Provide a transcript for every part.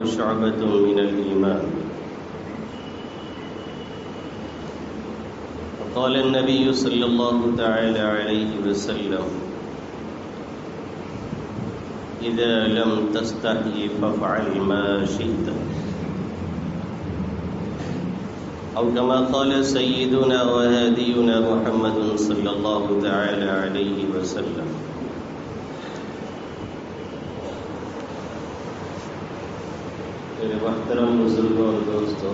شعبة من الإيمان. وقال النبي صلى الله تعالى عليه وسلم: إذا لم تستحي فافعل ما شئت، أو كما قال سيدنا وهادينا محمد صلى الله تعالى عليه وسلم. میرے محترم بزرگوں اور دوستوں،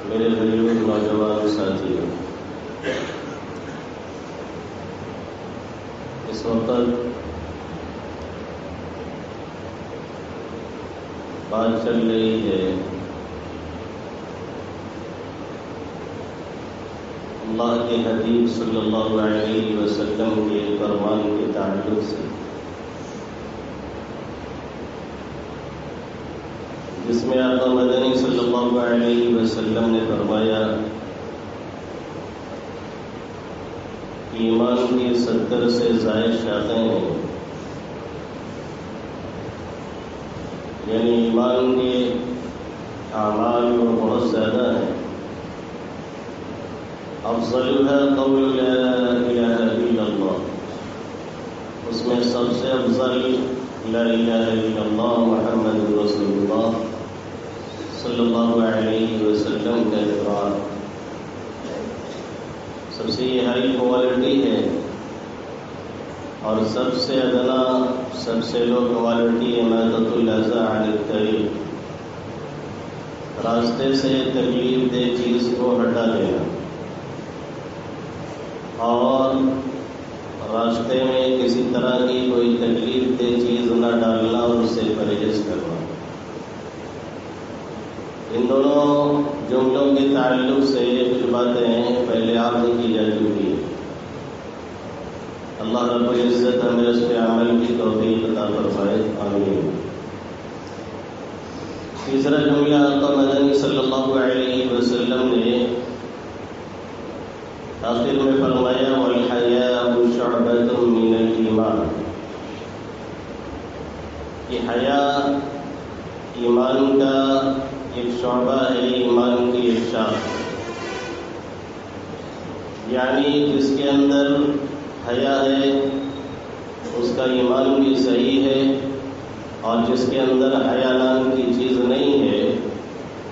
میرے غریب نوجوان ساتھیوں، اس وقت بات چل رہی ہے اللہ کے حبیب صلی اللہ علیہ وسلم کے فرمان کے تعلق سے، جس میں آقا مدنی صلی اللہ علیہ وسلم نے فرمایا ایمان کی 70 سے زائد شاخیں ہیں، یعنی ایمان کے اعمال وہ بہت زیادہ ہیں۔ افضلها قول لا الہ الا اللہ، اس میں سب سے افضل لا الہ الا اللہ محمد رسول اللہ صلی اللہ علیہ وسلم کا اقرار سب سے یہ ہائی کوالٹی ہے، اور سب سے ادنا، سب سے لو کوالٹی اماطۃ الاذی عن الطریق، راستے سے تکلیف دہ چیز کو ہٹا دینا اور راستے میں کسی طرح کی کوئی تکلیف دہ چیز نہ ڈالنا اور اس سے پرہیز کرنا۔ ان دونوں جملوں کے تعلق سے کچھ باتیں پہلے عرض کی جا چکی ہیں۔ اللہ رب العزت ہمیں اس پہ عمل کی توفیق عطا فرمائے، آمین۔ تیسرا جملہ آقا مدنی صلی اللہ علیہ وسلم نے آخر میں فرمایا والحیاء شعبۃ من الایمان، یہ حیا ایمان کا ایک شعبہ ہے، ایمان کی ایک شاخ، یعنی جس کے اندر حیا ہے اس کا ایمان بھی صحیح ہے، اور جس کے اندر حیا نام کی چیز نہیں ہے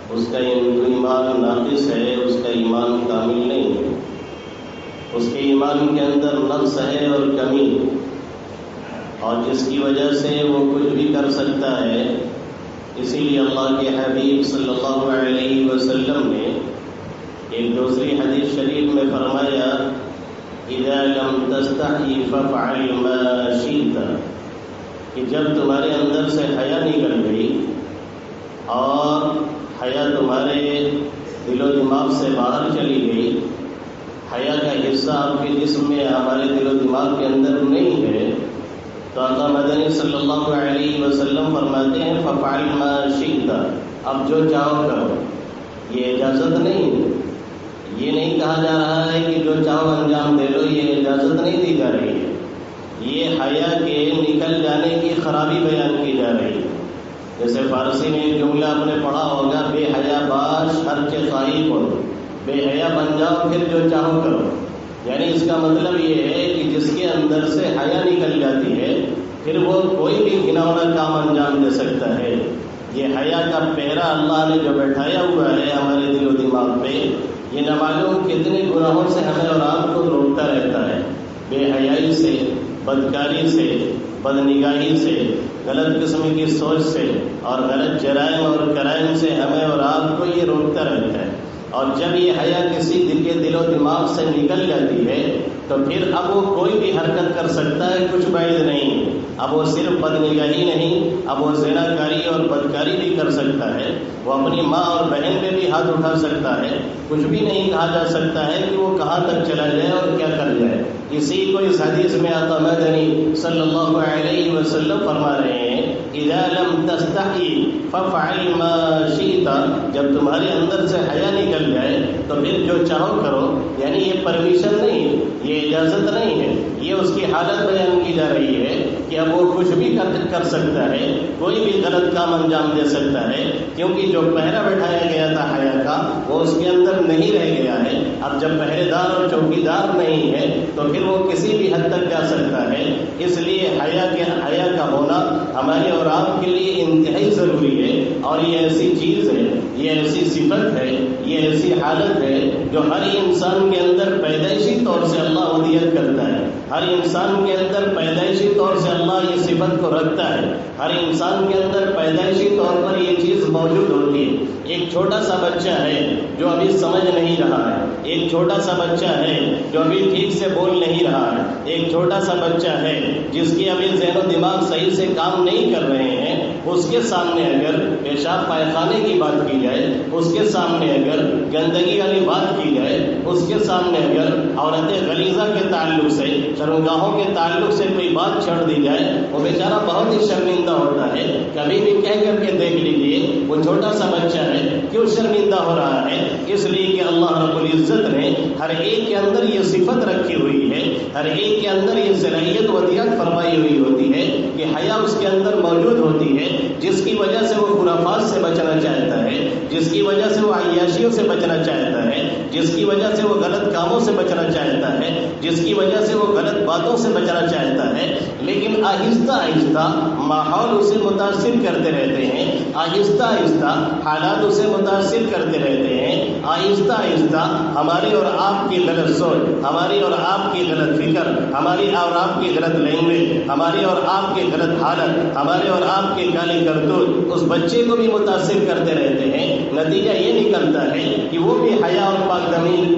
اس کا ایمان ناقص ہے، اس کا ایمان کامل نہیں ہے، اس کے ایمان کے اندر نقص ہے اور کمی، اور جس کی وجہ سے وہ کچھ بھی کر سکتا ہے۔ اسی لیے اللہ کے حبیب صلی اللہ علیہ وسلم نے ایک دوسری حدیث شریف میں فرمایا اذا لم تستحی فافعل ما شئت، کہ جب تمہارے اندر سے حیا نکل گئی اور حیا تمہارے دل و دماغ سے باہر چلی گئی، حیا کا حصہ آپ کے جسم میں ہمارے دل و دماغ کے اندر نہیں ہے، تو آقا مدنی صلی اللہ علیہ وسلم فرماتے ہیں فافعل ما شئت، اب جو چاہو کرو۔ یہ اجازت نہیں ہے، یہ نہیں کہا جا رہا ہے کہ جو چاہو انجام دے لو، یہ اجازت نہیں دی جا رہی ہے، یہ حیا کے نکل جانے کی خرابی بیان کی جا رہی ہے۔ جیسے فارسی میں ایک جملہ آپ نے پڑھا ہوگا بے حیا باش ہر چے خواہی کن، بے حیا بن جاؤ پھر جو چاہو کرو، یعنی اس کا مطلب یہ ہے کہ جس کے اندر سے حیا نکل جاتی ہے پھر وہ کوئی بھی گھناؤنا کام انجام دے سکتا ہے۔ یہ حیا کا پہرا اللہ نے جو بیٹھایا ہوا ہے ہمارے دل و دماغ پہ، یہ نہ معلوم کتنے گناہوں سے ہمیں اور آپ کو روکتا رہتا ہے۔ بے حیائی سے، بدکاری سے، بد نگاہی سے، غلط قسم کی سوچ سے اور غلط جرائم اور کرائم سے ہمیں اور آپ کو یہ روکتا رہتا ہے۔ اور جب یہ حیا کسی دل و دماغ سے نکل جاتی ہے تو پھر اب وہ کوئی بھی حرکت کر سکتا ہے، کچھ بعید نہیں۔ اب وہ صرف بد نگاہی نہیں، اب وہ زنا کاری اور بدکاری بھی کر سکتا ہے، وہ اپنی ماں اور بہن پہ بھی ہاتھ اٹھا سکتا ہے، کچھ بھی نہیں کہا جا سکتا ہے کہ وہ کہاں تک چلا جائے اور کیا کر جائے۔ اسی کو اس حدیث میں آقا مدنی صلی اللہ علیہ وسلم فرما رہے ہیں اذا لم تستحی فافعل ما شئت، جب تمہارے اندر سے حیا نکل جائے تو پھر جو چاہو کرو، یعنی یہ پرمیشن نہیں، یہ اجازت نہیں ہے، یہ اس کی حالت بیان کی جا رہی ہے کہ اب وہ کچھ بھی کر سکتا ہے، کوئی بھی غلط کام انجام دے سکتا ہے، کیونکہ جو پہرا بٹھایا گیا تھا حیا کا وہ اس کے اندر نہیں رہ گیا ہے۔ اب جب پہرے دار اور چوکی دار نہیں ہے تو پھر وہ کسی بھی حد تک جا سکتا ہے۔ اس لیے حیا کا ہونا ہمارے اور آپ کے لیے انتہائی ضروری ہے، اور یہ ایسی چیز ہے، یہ ایسی صفت ہے، یہ ایسی حالت ہے جو ہر انسان کے اندر پیدائشی طور سے اللہ ودیت کرتا ہے۔ ہر انسان کے اندر پیدائشی طور سے اللہ یہ صفت کو رکھتا ہے، ہر انسان کے اندر پیدائشی طور پر یہ چیز موجود ہوتی ہے۔ ایک چھوٹا سا بچہ ہے جو ابھی سمجھ نہیں رہا ہے، ایک چھوٹا سا بچہ ہے جو ابھی ٹھیک سے بول نہیں رہا ہے، ایک چھوٹا سا بچہ ہے جس کی ابھی ذہن و دماغ صحیح سے کام نہیں کر رہے ہیں، اس کے سامنے اگر پیشاب پائخانے کی بات کی جائے، اس کے سامنے اگر گندگی والی بات کی جائے، اس کے سامنے اگر عورت غلیظہ کے تعلق سے، شرمگاہوں کے تعلق سے کوئی بات چھڑ دی جائے، وہ بیچارہ بہت ہی شرمندہ ہوتا ہے۔ کبھی بھی کہہ کر کے دیکھ لیجیے وہ چھوٹا سا بچہ ہے کیوں شرمندہ ہو رہا ہے؟ اس لیے کہ اللہ رب العزت نے ہر ایک کے اندر یہ صفت رکھی ہوئی ہے، ہر ایک کے اندر یہ صلاحیت ودیعت فرمائی ہوئی ہوتی ہے کہ حیا اس کے اندر موجود ہوتی ہے، جس کی وجہ سے وہ خرافات سے بچنا چاہتا ہے، جس کی وجہ سے وہ عیاشیوں سے بچنا چاہتا ہے، جس کی وجہ سے وہ غلط کاموں سے بچنا چاہتا ہے، جس کی وجہ سے وہ غلط باتوں سے بچنا چاہتا ہے۔ لیکن آہستہ آہستہ ماحول اسے متاثر کرتے رہتے ہیں، آہستہ آہستہ حالات اسے متاثر کرتے رہتے ہیں، آہستہ آہستہ ہماری اور آپ کی غلط سوچ، ہماری اور آپ کی غلط فکر، ہماری اور آپ کی غلط لینگویج، ہماری اور آپ کی غلط حالت، ہمارے اور آپ کے کالے کرتوت اس بچے کو بھی متاثر کرتے رہتے ہیں۔ نتیجہ یہ نکلتا ہے کہ وہ بھی حیا اور پاک دامنی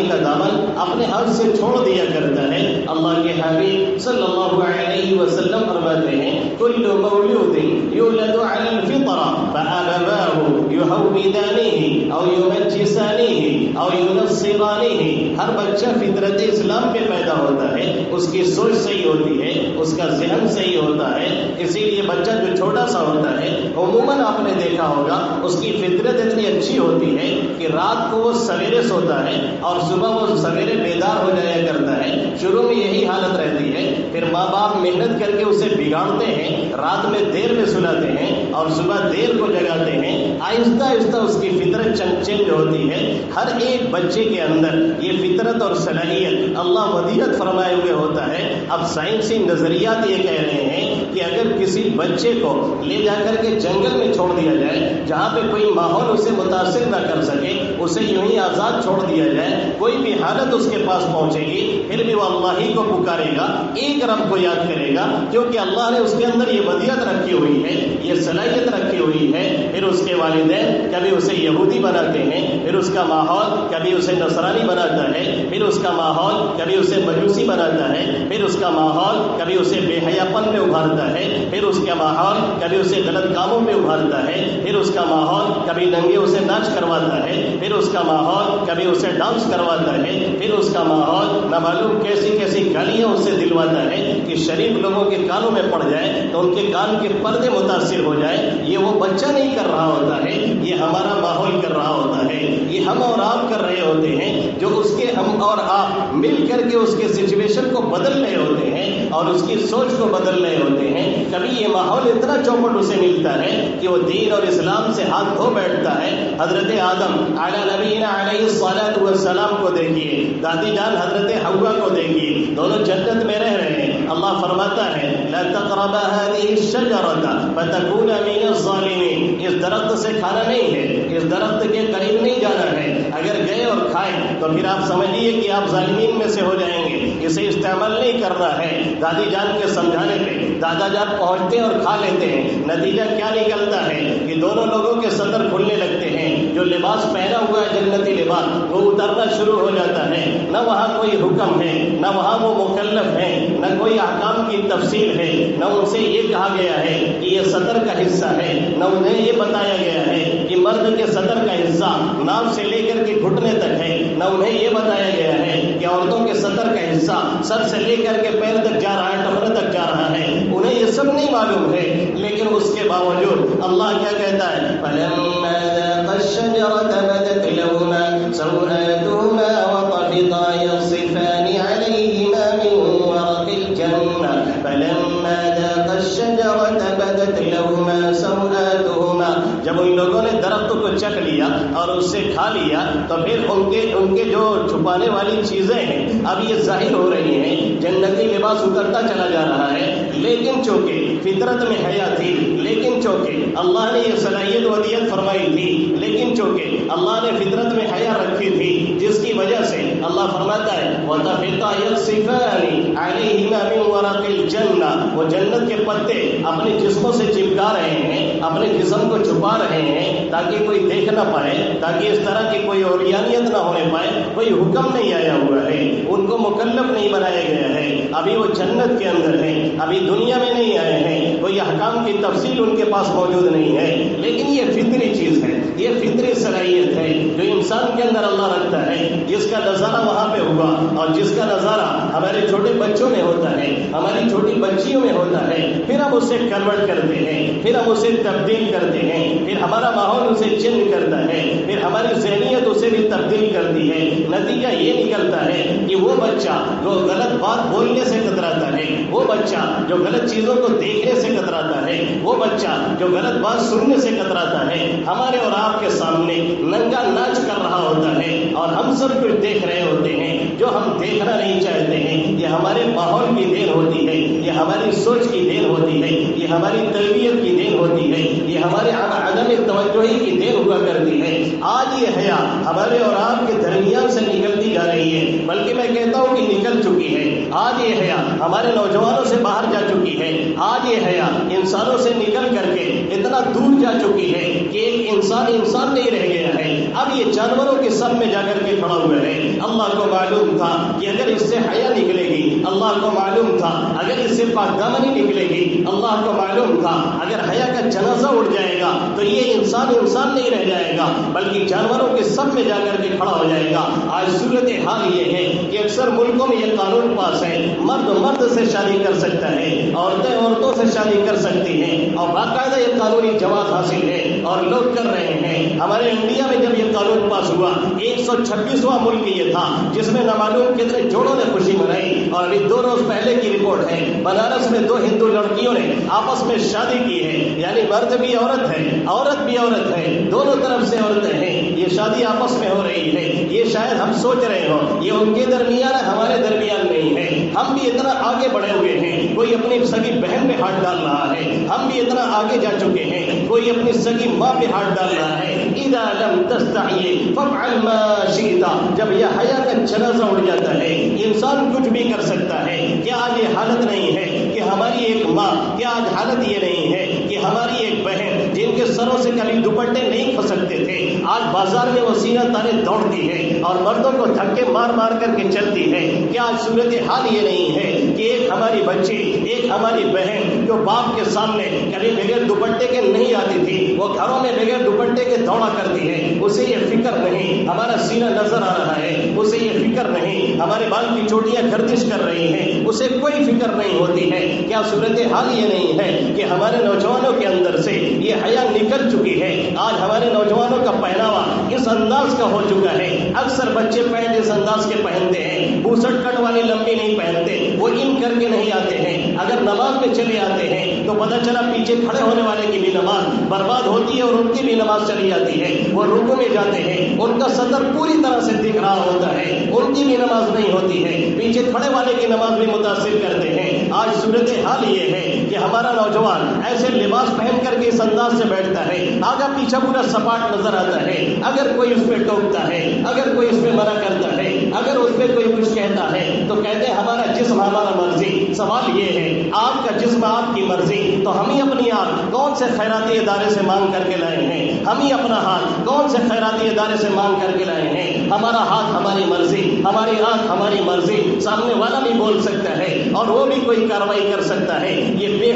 کا دامن اپنے ہاتھ سے چھوڑ دیا کرتا ہے۔ اللہ کے حبیب صلی اللہ علیہ وسلم فرماتے ہیں کل مولود یولد علی الفطرہ فآبواه یحودانہ او یمجسانہ او ینصرانہ۔ ہر بچہ فطرت اسلام پہ پیدا ہوتا ہے، اس کی سوچ صحیح ہوتی ہے، اس کا ذہن صحیح ہوتا ہے۔ اسی لیے بچہ جو چھوٹا سا ہوتا ہے عموماً آپ نے دیکھا ہوگا اس کی فطرت اتنی اچھی ہوتی ہے کہ رات کو وہ سویرے سوتا ہے اور صبح وہ سویرے بیدار ہو جایا کرتا ہے۔ شروع میں یہی حالت رہتی ہے، پھر ماں باپ محنت کر کے اسے بگاڑتے ہیں، رات میں دیر میں سلاتے ہیں اور صبح دیر کو جگاتے ہیں۔ آہستہ آہستہ اس کی فطرت چینج ہوتی ہے۔ ہر ایک بچے کے اندر یہ فطرت اور صلاحیت اللہ ودیعت فرمائے ہوئے ہوتا ہے۔ اب سائنسی نظریات یہ کہہ رہے ہیں کہ اگر کسی بچے کو لے جا کر کے جنگل میں چھوڑ دیا جائے جہاں پہ کوئی ماحول اسے متاثر نہ کر سکے، اسے یوں ہی آزاد چھوڑ دیا جائے، کوئی بھی حالت اس کے پاس پہنچے گی پھر بھی وہ اللہ ہی کو پکارے گا، ایک رب کو یاد کرے گا، کیونکہ اللہ نے اس کے اندر یہ ودیعت رکھی ہوئی ہے، یہ صلاحیت رکھی ہوئی ہے۔ پھر اس کے والدین کبھی اسے یہودی بناتے ہیں، پھر اس کا ماحول کبھی اسے نصرانی بناتا ہے، پھر اس کا ماحول کبھی اسے مجوسی بناتا ہے، پھر اس کا ماحول کبھی اسے بے حیا پن میں ابھارتا ہے، پھر اس کا ماحول کبھی اسے غلط کاموں میں ابھارتا ہے، پھر اس کا ماحول کبھی ننگے اسے ناچ کرواتا ہے، پھر اس کا ماحول کبھی اسے ڈانس کرواتا ہے، پھر اس کا ماحول نہ معلوم کیسی کیسی گالیاں اسے دلواتا ہے کہ شریف لوگوں کے کانوں میں پڑ جائے تو ان کے کان کے پردے متاثر ہو جائے۔ یہ وہ بچہ نہیں کر رہا ہوتا ہے، یہ ہمارا ماحول کر رہا ہوتا ہے، یہ ہم اور آپ کر رہے ہوتے ہیں، جو اس کے ہم اور آپ مل کر کے اس کے سچویشن کو بدل رہے ہوتے ہیں اور اس کی سوچ کو بدل رہے ہوتے ہیں۔ کبھی یہ ماحول اتنا چوپٹ اسے ملتا ہے کہ وہ دین اور اسلام سے ہاتھ دھو بیٹھتا ہے۔ حضرت آدم علی نبینا علیہ الصلاۃ والسلام کو دیکھیے، دادی جان حضرت حوا کو دیکھیے، دونوں جنت میں رہ رہے ہیں۔ اللہ فرماتا ہے لا تقربا هذه الشجرة فتكونا من الظالمين، اس درخت سے کھانا نہیں ہے، اس درخت کے قریب نہیں جانا ہے، اگر گئے اور کھائے تو پھر آپ سمجھ لیجیے کہ آپ ظالمین میں سے ہو جائیں گے، اسے استعمال نہیں کرنا ہے۔ دادی جان کے سمجھانے پہ دادا جان پہنچتے ہیں اور کھا لیتے ہیں، نتیجہ کیا نکلتا ہے کہ دونوں لوگوں کے صدر کھلنے لگتے ہیں، جو لباس پہنا ہوا ہے جنتی لباس وہ اترنا شروع ہو جاتا ہے، نہ وہاں کوئی حکم ہے، نہ وہاں وہ مکلف ہے، نہ کوئی احکام کی تفصیل ہے، نہ ان سے یہ کہا گیا ہے کہ یہ صدر کا حصہ ہے، نہ انہیں یہ بتایا گیا ہے کہ مرد کے صدر کا حصہ ناف سے لے کر کے گھٹنے تک ہے، نہ انہیں یہ بتایا گیا ہے کہ عورتوں کے صدر کا حصہ سر سے لے کر کے پیر تک جا رہا ہے، ٹخنے تک جا رہا ہے، انہیں یہ سب نہیں معلوم ہے۔ لیکن اس کے باوجود اللہ کیا کہتا ہے فَلَمَّا ذَاقَا الشَّجَرَةَ بَدَتْ لَهُمَا سَوْآتُهُمَا وَطَفِقَا يَخْصِفَانِ عَلَيْهِمَا مِن وَرَقِ الْجَنَّةِ فَلَمَّا ذَاقَا الشَّجَرَةَ بَدَتْ لَهُمَا سوآتهما، جب ان لوگوں نے درخت کو چکھ لیا اور اس سے کھا لیا تو پھر ان کے جو چھپانے والی چیزیں ہیں اب یہ ظاہر ہو رہی ہیں، جنتی لباس اترتا چلا جا رہا ہے، لیکن چونکہ فطرت میں حیا تھی، لیکن چونکہ اللہ نے یہ صلاحیت ودیت فرمائی تھی، لیکن چونکہ اللہ نے فطرت میں حیا رکھی تھی، جس کی وجہ سے اللہ فرماتا ہے وَتَفِقَا يَخْصِفَانِ عَلَيْهِمَا مِنْ وَرَقِ الْجَنَّةِ، وہ جنت کے پتے اپنے جسموں سے چپکا رہے ہیں، اپنے جسم کو چھپا رہے ہیں تاکہ کوئی دیکھ نہ پائے، تاکہ اس طرح کی کوئی اوریانیت نہ ہونے پائے، کوئی حکم نہیں آیا ہوا ہے، ان کو مکلف نہیں بنایا گیا ہے، ابھی وہ جنت کے اندر ہیں، ابھی دنیا میں نہیں آئے ہیں، کوئی احکام کی تفصیل ان کے پاس موجود نہیں ہے، لیکن یہ فطری چیز ہے، یہ فطری صلاحیت ہے جو انسان کے اندر اللہ رکھتا ہے، جس کا نظارہ وہاں پہ ہوا اور جس کا نظارہ ہمارے چھوٹے بچوں میں ہوتا ہے، ہماری چھوٹی بچیوں میں ہوتا ہے، پھر ہم اسے کنورٹ کرتے ہیں، پھر ہم اسے تبدیل کرتے ہیں، پھر ہمارا ماحول اسے چینج کرتا ہے، پھر ہماری ذہنیت اسے بھی تبدیل کرتی ہے، نتیجہ یہ نکلتا ہے کہ وہ بچہ جو غلط بات بولنے سے کتراتا ہے، وہ بچہ جو غلط چیزوں کو دیکھنے سے کتراتا ہے، وہ بچہ جو غلط بات سننے سے کتراتا ہے، ہمارے اور آپ کے سامنے ننگا ناچ کر رہا ہوتا ہے اور ہم سب کچھ دیکھ رہے ہوتے ہیں جو ہم دیکھنا نہیں چاہتے ہیں۔ یہ ہمارے ماحول کی دین ہوتی ہے، یہ ہماری سوچ کی دین ہوتی ہے، یہ ہماری تربیت کی دین ہوتی ہے، یہ ہمارے عدم توجہی کی دین ہوا کرتی ہے۔ آج یہ حیا ہمارے اور آپ کے درمیان سے نکلتی جا رہی ہے، بلکہ میں کہتا ہوں کہ نکل چکی ہے۔ آج یہ حیا ہمارے نوجوانوں سے باہر جا چکی ہے، آج یہ حیا انسانوں سے نکل کر کے اتنا دور جا چکی ہے کہ ایک انسان نہیں رہ گیا ہے، اب یہ جانوروں کے سب میں جا کر کے کھڑا ہوا ہے۔ اللہ کو معلوم تھا کہ اگر اس سے حیا نکلے گی، اللہ کو معلوم تھا اگر اس سے پاک دامنی نکلے گی، اللہ کو معلوم تھا اگر حیا کا جنازہ اٹھ جائے گا تو یہ انسان نہیں رہ جائے گا، بلکہ جانوروں کے سب میں جا کر کے کھڑا ہو جائے گا۔ آج صورت حال یہ ہے کہ اکثر ملکوں میں یہ قانون پاس ہے، مرد سے شادی کر سکتا ہے، عورتوں سے شادی کر سکتی ہیں، اور باقاعدہ یہ قانونی جواز حاصل ہے اور لوگ کر رہے ہیں۔ ہمارے انڈیا میں جب یہ قانون پاس ہوا 126واں ملک یہ تھا جس میں نامعلوم کتنے جوڑوں نے خوشی منائی، اور ابھی 2 روز پہلے کی رپورٹ ہے بنارس میں 2 ہندو لڑکیوں نے آپس میں شادی کی ہے، یعنی مرد بھی عورت ہے، عورت بھی عورت ہے، دونوں طرف سے عورتیں ہیں، یہ شادی آپس میں ہو رہی ہے۔ یہ شاید ہم سوچ رہے ہوں یہ ان کے درمیان ہے، ہمارے درمیان نہیں ہے۔ ہم بھی اتنا آگے بڑھے ہوئے ہیں، کوئی اپنی سگی بہن میں ہاتھ ڈال رہا ہے، ہم بھی اتنا آگے جا چکے ہیں، کوئی اپنی سگی ماں پہ ہاتھ ڈال رہا ہے۔ اذا لم تستحی فافعل ما شئت، جب یہ حیا کا جنازہ اٹھ جاتا ہے انسان کچھ بھی کر سکتا ہے۔ کیا آج یہ حالت نہیں ہے کہ ہماری ایک ماں، کیا آج حالت یہ نہیں ہے کہ ہماری ایک بہن جن کے سروں سے کبھی دوپٹے نہیں کھسکتے تھے آج بازار میں وہ سینہ تانے دوڑتی ہے اور مردوں کو دھکے مار مار کر کے چلتی ہے؟ کیا آج صورت حال یہ نہیں ہے کہ ایک ہماری بچی، ایک ہماری بہن جو باپ کے سامنے کبھی بغیر دوپٹے کے نہیں آتی تھی، وہ گھروں میں بغیر دوپٹے کے دوڑا کرتی ہے، اسے یہ فکر نہیں ہمارا سینہ نظر آ رہا ہے، اسے یہ فکر نہیں ہمارے بال کی چوٹیاں گردش کر رہی ہیں، اسے کوئی فکر نہیں ہوتی ہے؟ کیا صورت حال یہ نہیں ہے کہ ہمارے نوجوانوں کے اندر سے یہ حیا نکل چکی ہے؟ آج ہمارے نوجوانوں کا پہناوا اس انداز کا ہو چکا ہے، اکثر بچے پینٹ اس انداز کے پہنتے ہیں، بوسٹ کٹ والی لمبی نہیں پہنتے، وہ ان کر کے نہیں آتے ہیں، اگر نماز میں چلے آتے ہیں تو پتہ چلا پیچھے کھڑے ہونے والے کی بھی نماز برباد ہوتی ہے اور ان کی بھی نماز چلی جاتی ہے، وہ رکوع میں جاتے ہیں، ان کا صدر پوری طرح سے دکھ رہا ہوتا ہے، ان کی بھی نماز نہیں ہوتی ہے، پیچھے کھڑے والے کی نماز بھی متاثر کرتے ہیں۔ آج صورت حال یہ ہے کہ ہمارا نوجوان ایسے لباس پہن کر کے اس انداز سے بیٹھتا ہے، آگا پیچھا پورا سپاٹ نظر آتا ہے، اگر کوئی اس پہ ٹوکتا ہے، اگر کوئی اس پہ منع کرتا ہے، اگر اس پہ کوئی کچھ کہتا ہے تو کہتے ہیں ہمارا جسم ہمارا مرضی۔ سوال یہ ہے آپ کا جسم آپ کی مرضی، تو ہم ہی اپنی آنکھ کون سے خیراتی ادارے سے مانگ کر کے لائے ہیں؟ ہم ہی اپنا ہاتھ کون سے خیراتی ادارے سے مانگ کر کے لائے ہیں؟ ہمارا ہاتھ ہماری مرضی، ہماری آنکھ ہماری مرضی، سامنے والا بھی بول سکتا ہے اور وہ بھی کوئی کارروائی کر سکتا ہے۔ یہ بے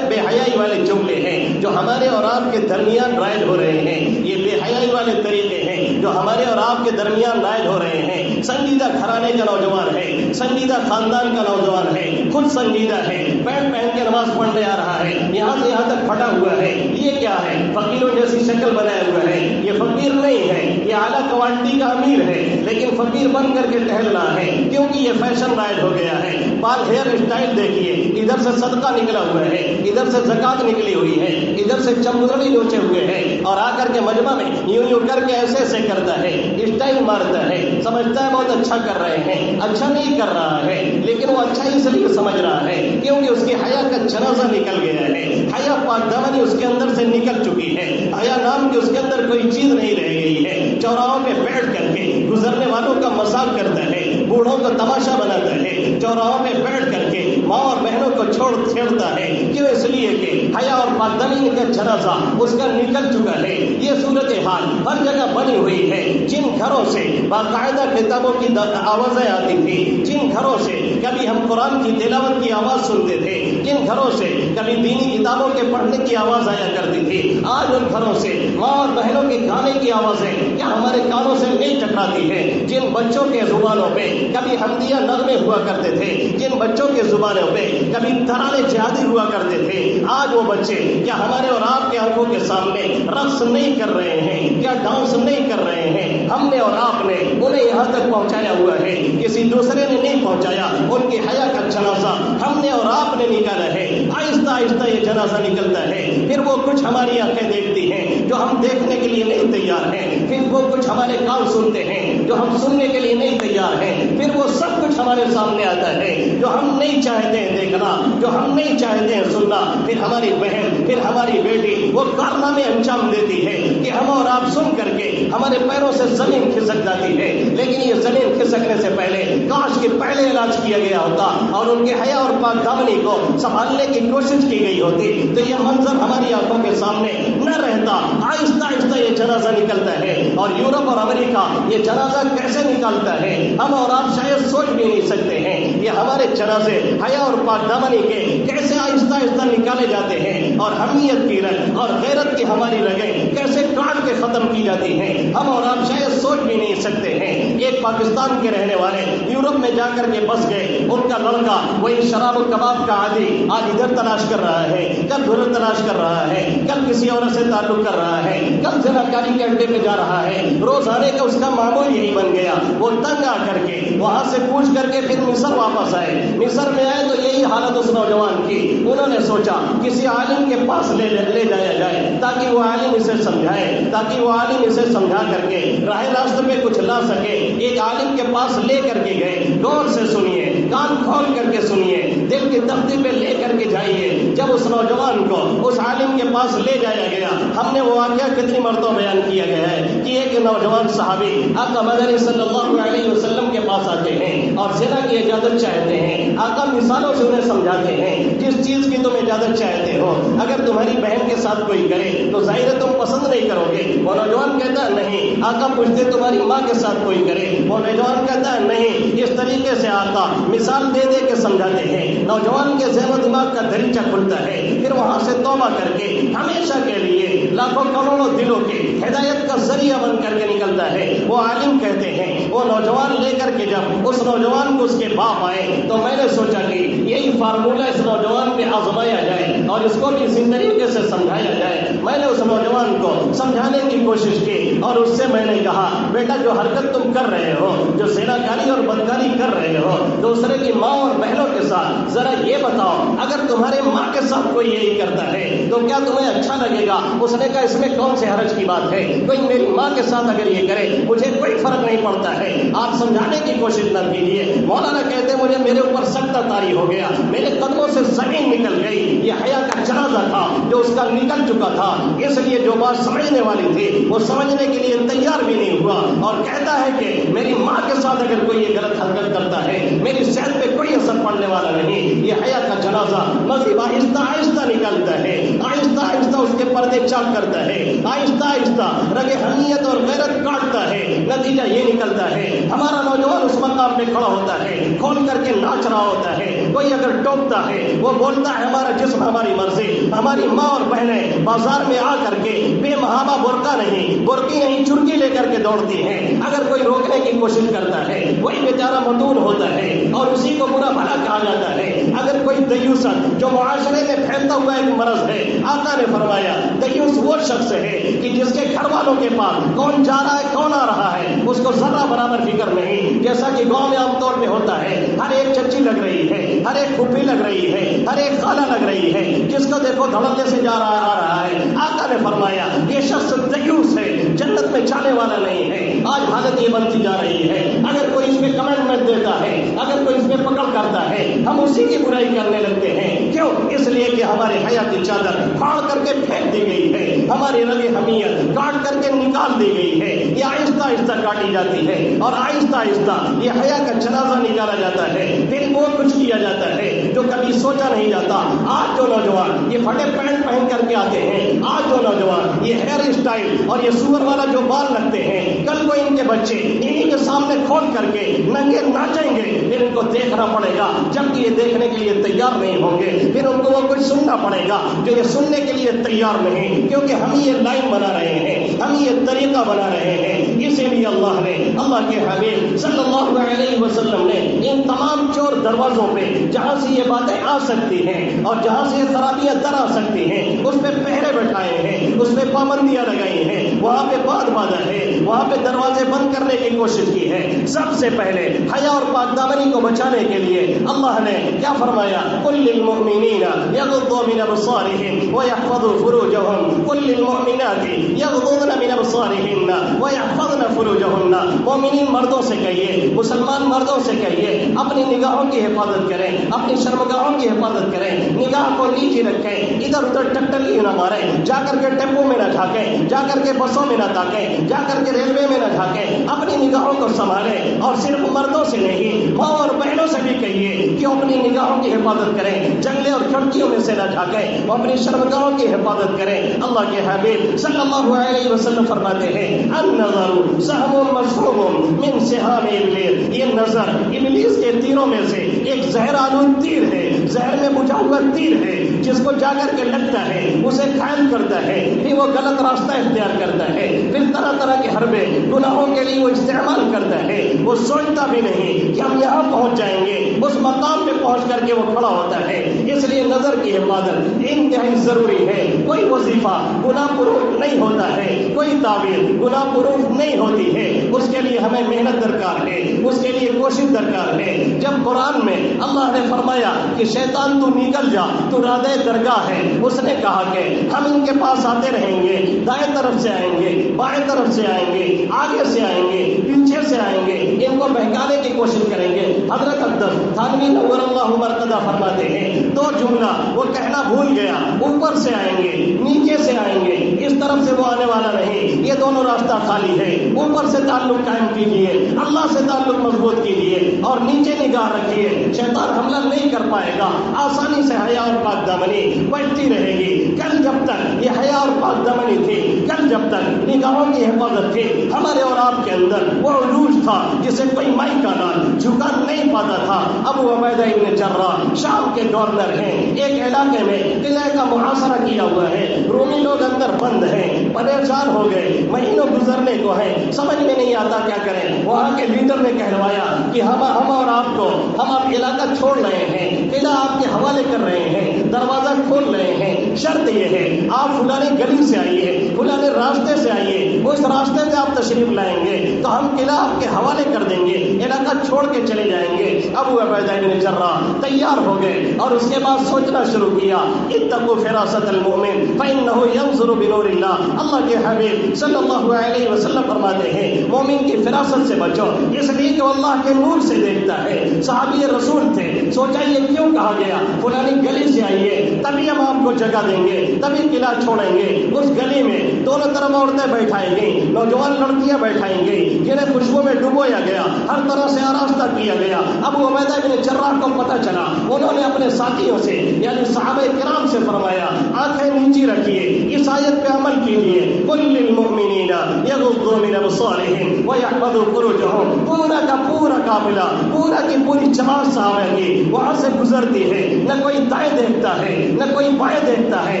حیائی والے جملے ہیں جو ہمارے اور آپ کے درمیان رائج ہو رہے ہیں، یہ بے حیائی والے طریقے ہیں جو ہمارے اور آپ کے درمیان رائج ہو رہے ہیں۔ سنجیدہ گھرانے کا نوجوان ہے، سنجیدہ خاندان کا نوجوان ہے، خود سنجیدہ ہے، پینٹ پہن کے نماز پڑھنے آ رہا ہے، یہاں سے یہاں تک پھٹا ہوا ہے، یہ کیا ہے؟ فقیروں جیسی شکل بنایا ہوا ہے، یہ فقیر نہیں ہے، یہ یہ اعلیٰ کوالٹی کا امیر ہے لیکن فقیر بن کر کے ٹہلنا ہے کیونکہ یہ فیشن رائج ہو گیا ہے. بال ہیئر اسٹائل دیکھیے, ادھر سے صدقہ نکلا ہوا ہے, ادھر سے زکات نکلی ہوئی ہے, ادھر سے چمگڑی نوچے ہوئے ہیں, اور آ کر کے مجمع میں یوں کر کے ایسے ایسے کرتا ہے, اسٹائل مارتا ہے, سمجھتا ہے بہت اچھا کر رہے ہیں. اچھا نہیں کر رہا ہے لیکن وہ اچھا اس لیے سمجھ رہا ہے کیونکہ اس کی حیا کا جنازہ نکل گیا ہے. حیا پاک دامنی اس کے اندر سے نکل چکی ہے. حیا نام کی اس کے اندر کوئی چیز نہیں رہ گئی ہے. چوراہوں پہ بیٹھ کر کے گزرنے والوں کا مذاق کرتا ہے, بوڑھوں کو تماشا بناتا ہے, چوراہوں پہ بیٹھ کر کے ماں اور بہنوں کو چھیڑتا ہے. کیوں؟ اس لیے کہ حیا اور پاک دامنی کا جنازہ اس کا نکل چکا ہے. یہ صورتحال ہر جگہ بنی ہوئی ہے. جن گھروں سے باقاعدہ کتابوں کی آوازیں آتی تھی, جن گھروں سے کبھی ہم قرآن کی تلاوت کی آواز سنتے تھے, جن گھروں سے کبھی دینی کتابوں کے پڑھنے کی آواز آیا کرتی تھی, آج ان گھروں سے ماں اور بہنوں کے گانے کی آوازیں کیا ہمارے کانوں سے نہیں ٹکراتی ہے. جن بچوں کے زبانوں پہ کبھی حمدیہ نغمے ہوا کرتے تھے, جن بچوں کے زبانوں پہ کبھی ترانے جہادی ہوا کرتے تھے, آج وہ بچے کیا ہمارے اور آپ کے آنکھوں کے سامنے رقص نہیں کر رہے ہیں, کیا ڈانس نہیں کر رہے ہیں؟ ہم نے اور آپ نے انہیں یہاں تک پہنچایا ہوا ہے, کسی دوسرے نے نہیں پہنچایا. ان کی حیا کا جنازہ ہم نے اور آپ نے نکالا ہے. آہستہ آہستہ یہ جنازہ نکلتا ہے. پھر وہ کچھ ہماری آنکھیں دیکھتی ہیں جو ہم دیکھنے کے لیے نہیں تیار ہیں. پھر وہ کچھ ہمارے کان سنتے ہیں جو ہم سننے کے لیے نہیں تیار ہیں. پھر وہ سب کچھ ہمارے سامنے آتا ہے جو ہم نہیں چاہتے ہیں دیکھنا, جو ہم نہیں چاہتے ہیں سننا. پھر ہماری بہن, پھر ہماری بیٹی وہ کارنامے انجام دیتی ہے کہ ہم اور آپ سن کر کے ہمارے پیروں سے زمین کھسک جاتی ہے. لیکن یہ زمین کھسکنے سے پہلے کاش کے پہلے علاج کیا گیا ہوتا اور ان کے حیا اور پاک دامنی کو سنبھالنے کی کوشش کی گئی ہوتی تو یہ منظر ہماری آنکھوں کے سامنے نہ رہتا. آہستہ آہستہ یہ جنازہ نکلتا ہے. اور یورپ اور امریکہ یہ جنازہ کیسے نکالتا ہے ہم اور آپ شاید سوچ بھی نہیں سکتے ہیں. یہ ہمارے جنازے حیا اور پاک دامنی کے کیسے آہستہ آہستہ نکالے جاتے ہیں, اور حمیت کی رگ اور غیرت کی ہماری رگیں کیسے کاٹ کے ختم کی جاتی ہیں, ہم اور آپ شاید سوچ بھی نہیں سکتے ہیں. ایک پاکستان کے رہنے والے یورپ میں جا کر کے بس گئے. ان کا لڑکا وہی شراب و کباب کا عادی آج ادھر تلاش کر رہا ہے, کل ادھر تلاش کر رہا ہے, کل کسی عورت سے تعلق کر رہا ہے, کل زناکاری کے اڈے پہ جا رہا ہے. روز آنے کا اس کا معمول یہی بن گیا. وہ تنگ آ کر کے وہاں سے پوچھ کر کے پھر مصر واپس آئے. مصر میں آئے تو یہی حالت اس نوجوان کی. انہوں نے سوچا کسی عالم کے پاس لے جایا جائے تاکہ وہ عالم اسے سمجھائے, تاکہ وہ عالم اسے سمجھا کر کے راہ راست میں کچھ لا سکے. ایک عالم کے پاس لے کر کے گئے. غور سے سنیے, کان کھول کر کے سنیے, دل کی تختی پہ لے کر کے جائیے. جب اس نوجوان کو اس عالم کے پاس لے جایا گیا, ہم نے وہ واقعہ کتنی مرتبہ بیان کیا گیا ہے کہ ایک نوجوان صحابی آقا مدنی صلی اللہ علیہ وسلم کے پاس آتے ہیں اور زنا کی اجازت چاہتے ہیں. آقا مثالوں سے انہیں سمجھاتے ہیں جس چیز کی تم اجازت چاہتے ہو اگر تمہاری بہن کے ساتھ کوئی کرے تو ظاہر ہے تم پسند نہیں کرو گے. وہ نوجوان کہتا ہے نہیں. آقا پوچھتے تمہاری ماں کے ساتھ کوئی کرے, وہ نوجوان کہتا ہے نہیں. اس طریقے سے آقا مثال دے دے کے سمجھاتے ہیں. نوجوان کے ذہن و دماغ کا دریچہ کھلتا ہے. پھر وہاں سے توبہ کر کے ہمیشہ کے لیے لاکھوں کروڑوں دلوں کے ہدایت کا ذریعہ بن کر کے نکلتا ہے. وہ عالم کہتے ہیں وہ نوجوان لے کر کے جب اس نوجوان کو اس کے باپ آئے تو میں نے سوچا کہ یہی فارمولہ اس نوجوان پہ آزمایا جائے اور اس کو بھی اسی طریقے سے سمجھایا جائے. میں نے اس نوجوان کو سمجھانے کی کوشش کی اور اس سے میں نے کہا بیٹا جو حرکت تم کر رہے ہو, جو زناکاری اور بدکاری کر رہے ہو دوسرے کی ماں اور بہنوں کے ساتھ, ذرا یہ بتاؤ اگر تمہارے ماں کے ساتھ کوئی یہی کرتا ہے تو کیا تمہیں اچھا لگے گا؟ اس نے کہا اس میں کون سے حرج کی بات ہے, کوئی میری ماں کے ساتھ اگر یہ کرے مجھے کوئی فرق نہیں پڑتا ہے. آپ سمجھانے کی کوشش نہ کیجیے. مولانا کہتے مجھے میرے اوپر سکتہ طاری ہو گیا, میرے قدموں سے زمین نکل گئی. یہ حیا کا جنازہ تھا جو اس کا نکل چکا تھا, اس لیے جو بات سمجھنے والی تھی وہ سمجھنے کے لیے تیار بھی نہیں ہوا اور کہتا ہے کہ میری ماں کے ساتھ اگر کوئی یہ غلط حرکت کرتا ہے میری صحت پہ کوئی اثر پڑنے والا نہیں. یہ حیا کا جنازہ مزید آہستہ آہستہ نکلتا ہے, آہستہ آہستہ اس کے پردے چاک کرتا ہے, آہستہ آہستہ رگ حمیت اور غیرت کاٹتا ہے. نتیجہ یہ نکلتا ہے ہمارا نوجوان اس مقام پہ کھڑا ہوتا ہے, کھول کر کے ناچ رہا ہوتا ہے. کوئی اگر ٹوکتا ہے وہ بولتا ہے ہمارا جسم ہماری مرضی. ہماری ماں اور بہنیں بازار میں آ کر کے بے محابہ برقع نہیں, برقی نہیں, چرکی لے کر کے دوڑتی ہیں. اگر کوئی روکنے کی کوشش کرتا ہے وہی بیچارہ مدون ہوتا ہے اور اسی کو برا بھلا کہا جاتا ہے. اگر کوئی دیوست جو معاشرے میں پھیلتا ہوا ایک مرض ہے, آقا نے فرمایا دیوس وہ شخص ہے کہ جس کے گھر والوں کے پاس کون جا رہا ہے کون آ رہا ہے اس کو ذرہ برابر فکر نہیں. جیسا کہ گاؤں میں عام طور پہ ہوتا ہے, ہر ایک چچی لگ رہی ہے, ہر ایک پھوپھی لگ رہی ہے, ہر ایک خالہ لگ رہی ہے, جس کو دیکھو دھڑلے سے جا رہا آ رہا ہے. آقا نے فرمایا یہ شخص دیوس ہے, جنت میں جانے والا نہیں ہے. آج حالت یہ بنتی جا رہی ہے, اگر کوئی اس میں کمنٹ دیتا ہے, اگر کوئی اس میں پکڑ کرتا ہے, ہم اسی کی برائی کرنے لگتے ہیں. کیوں؟ اس لیے کہ ہمارے حیا کی چادر پھاڑ کر کے پھینک دی گئی ہے, ہماری رگ حمیت کاٹ کر کے نکال دی گئی ہے. یہ آہستہ آہستہ کاٹی جاتی ہے اور آہستہ آہستہ یہ حیا کا جنازہ نکالا جاتا ہے. پھر وہ کچھ کیا جاتا ہے جو کبھی سوچا نہیں جاتا. آج جو نوجوان یہ پھٹے پینٹ پہن کر کے آتے ہیں, آج جو نوجوان یہ ہیئر اسٹائل اور یہ سور والا جو بال رکھتے ہیں, کل کو ان کے بچے انہیں کے سامنے کھول کر کے ننگے ناچیں گے. پھر ان کو دیکھنا پڑے گا, جبکہ یہ دیکھنے کے لیے تیار نہیں ہوں گے. پھر ان کو وہ کچھ سننا پڑے گا جو یہ سننے کے لیے تیار نہیں, کیونکہ ہم یہ لائن بنا رہے ہیں, ہم یہ طریقہ بنا رہے ہیں. اسی لیے اللہ نے, اللہ کے حبیب صلی اللہ علیہ وسلم نے ان تمام چور دروازوں پہ جہاں سے یہ باتیں آ سکتی ہیں اور جہاں سے یہ خرابیاں در آ سکتی ہیں اس پہ پہرے بٹھائے ہیں, اس پہ پابندیاں لگائی ہیں, وہاں پہ باد باندھا ہے, وہاں پہ دروازے بند کرنے کی کوشش کی ہے. سب سے پہلے حیا اور پاک دامنی کو بچانے کے لیے اللہ نے کیا فرمایا؟ قل للمؤمنین یغضوا من ابصارهم ويحفظوا فروجهم قل للمؤمنات یغضضن من ابصارهن ويحفظن فروجهن. مومنین مردوں سے کہیے, مسلمان مردوں سے کہیے, اپنی نگاہوں کی حفاظت کریں, اپنی شرمگاہوں کی حفاظت کریں, نگاہ کو نیچے رکھیں, ادھر ادھر ٹکٹلی نہ ماریں, جا کر کے ٹیمپو میں نہ جھانکیں, جا کر کے بسوں میں نہ تاکیں, جا کر کے ریلوے میں نہ جھانکیں. اپنی نگاہوں کو سنبھالیں, اور صرف مردوں سے نہیں ماں اور بہنوں سے بھی کہیے کہ اپنی نگاہوں کی حفاظت کریں, جنگلے اور کھڑکیوں میں سے نہ جھانکیں, وہ اپنی شرمگاہوں کی حفاظت کریں. اللہ کے حبیب صلی اللہ علیہ وسلم فرماتے ہیں النظر سهم مسموم من سهام ابلیس. یہ نظر ابلیس کے تیروں میں سے ایک زہر آلود تیر ہے, زہر میں بجھا ہوا تیر ہے, جس کو جا کر کے لگتا ہے اسے قائم کرتا ہے, پھر وہ غلط راستہ اختیار کرتا ہے, پھر طرح طرح کے حربے گناہوں کے لیے وہ استعمال کرتا ہے. وہ سوچتا بھی نہیں کہ ہم یہاں پہنچ جائیں گے, اس مقام پہ پہنچ کر کے وہ کھڑا ہوتا ہے. اس لیے نظر کی حفاظت انتہائی ضروری ہے. کوئی وظیفہ گناہ پروف نہیں ہوتا ہے, کوئی تعبیر گناہ پروف نہیں ہوتی ہے. اس کے لیے ہمیں محنت درکار ہے, اس کے لیے کوشش درکار ہے. جب قرآن میں اللہ نے فرمایا کہ شیطان تو نکل جا, تو رادہ درگاہ ہے, اس نے کہا کہ ہم ان کے پاس آتے رہیں گے, دائیں طرف سے آئیں گے, بائیں طرف سے آئیں گے, آگے سے آئیں گے, پیچھے سے آئیں گے, ان کو بہکانے کی کوشش کریں گے. حضرت عبداللہ تھانوی نور اللہ مرقدہ فرماتے ہیں دو جملہ وہ کہنا بھول گیا, اوپر سے آئیں گے, نیچے سے آئیں گے, اس طرف سے وہ آنے والا نہیں, یہ دونوں راستہ خالی ہے. اوپر سے تعلق قائم کیجیے, اللہ سے تعلق مضبوط کیجیے, اور نیچے نگاہ رکھیے, شیطان حملہ نہیں کر پائے گا. آسانی سے حیا اور پاک دامنی بچتی رہے گی. کل جب تک یہ حیا اور پاک دامنی تھی, کل جب تک نگاہوں کی حفاظت تھی, ہمارے اور آپ کے اندر وہ عروج تھا جسے کوئی مائی کا نام جھکا نہیں پاتا تھا. ابو عبیدہ ابن جراح شام کے گورنر ہیں, ایک علاقے میں قلعے کا محاصرہ کیا ہوا ہے, رومی لوگ اندر بند ہیں, پریشان ہو گئے, مہینوں گزرنے کو ہیں, سمجھ میں نہیں آتا کیا کریں. وہاں کے لیڈر نے کہلوایا کہ ہم اور آپ کو ہم آپ علاقہ چھوڑ رہے ہیں, قلعہ آپ کے حوالے کر رہے ہیں, دروازہ کھول رہے ہیں, شرط یہ ہے آپ فلانے گلی سے آئیے, فلانے راستے سے آئیے, اس راستے سے آپ تشریف لائیں گے تو ہم قلعہ آپ کے حوالے کر دیں گے, علاقہ چھوڑ کے چلے جائیں گے. ابو عبیدہ بن جراح تیار ہو گئے اور اس کے بعد سوچنا شروع کیا, اتقوا فراست المؤمن فانه ينظر بنور اللہ. اللہ کے حبیب صلی اللہ علیہ وسلم فرماتے ہیں مومن کی فراست سے بچو, اس لیے کہ اللہ کے نور سے دیکھتا ہے. صحابی رسول تھے, سوچا یہ کیوں کہا گیا, فلانی گلی سے آئیے تبھی ہم آپ کو جگہ دیں گے, تبھی قلعہ چھوڑیں گے. اس گلی میں دونوں طرف عورتیں بیٹھائیں گئی, نوجوان لڑکیاں بیٹھائیں گئی, جنہیں خوشبو میں ڈبویا گیا, ہر طرح سے آراستہ کیا گیا. ابو عبیدہ بن جراح کو پتہ چلا, انہوں نے اپنے ساتھیوں سے یعنی صحابہ کرام سے فرمایا آنکھیں نیچی رکھیے, اس آیت پہ عمل کیجیے. قل للمؤمنین یغضوا من ابصارهم ويحفظوا فروجهم. پورا کا پورا قافلہ, پورا کی پوری جماعت صحابہ کی وہاں سے گزرتی ہے, نہ کوئی دائیں دیکھتا ہے نہ کوئی بائیں دیکھتا ہے.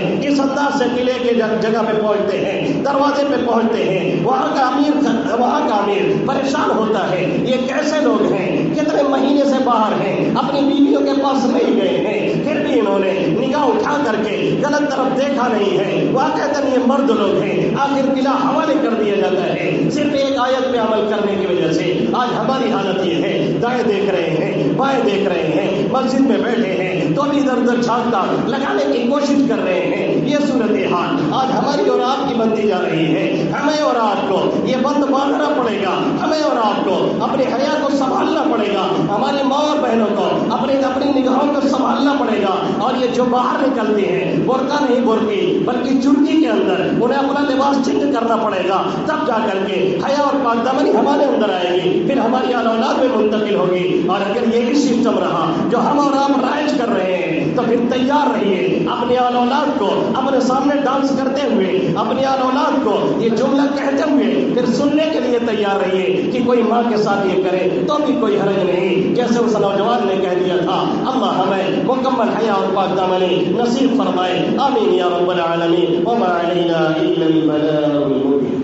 اس انداز سے قلعے کے جگہ پہ پہنچتے ہیں, دروازے پہ پہنچتے ہیں. وہاں کا امیر پریشان ہوتا ہے, یہ کیسے لوگ ہیں, کتنے مہینے سے باہر ہیں, اپنی بیویوں کے پاس نہیں گئے ہیں, پھر بھی انہوں نے نگاہ اٹھا کر کے غلط طرف دیکھا نہیں ہے. واقعی نہایت یہ مرد لوگ ہیں، آخر قلعہ حوالے کر دیا جاتا ہے صرف ایک آیت پہ عمل کرنے کی وجہ سے۔ آج ہماری حالت یہ ہے، دائیں دیکھ رہے ہیں، بائیں دیکھ رہے ہیں، مسجد میں بیٹھے ہیں تو بھی ادھر ادھر جھانکتا لگانے کی کوشش کر رہے ہیں۔ یہ صورتحال آج ہماری اور آپ کی بنتی جا رہی ہے۔ ہمیں اور آپ کو یہ بند باندھنا پڑے گا، ہمیں اور آپ کو اپنی حیا کو سنبھالنا پڑے گا، ہماری ماں اور بہنوں کو اپنی نگاہوں کو سنبھالنا پڑے گا۔ اور یہ جو باہر نکلتے ہیں برقع نہیں برقی بلکہ چرکی کے اندر، انہیں اپنا لباس چینج کرنا پڑے گا، تب جا کر کے حیا اور پاک دامنی ہمارے اندر آئے گی، پھر ہماری اولاد میں منتقل ہوگی۔ اور اگر یہ بھی سسٹم رہا جو ہم اور آپ رائج کر رہے ہیں تو پھر تیار رہیے اپنے اولاد کو اپنے سامنے ڈانس کرتے ہوئے، اپنے اولاد کو یہ جملہ کہتے ہوئے پھر سننے کے لیے تیار رہیے کہ کوئی ماں کے ساتھ یہ کرے تو بھی کوئی حرج نہیں، جیسے اس نوجوان نے کہہ دیا تھا۔ اللہ ہمیں مکمل حیا اور پاک دامنی نصیب فرمائے، آمین یا رب العالمین، وما علینا الا البلاغ المبین۔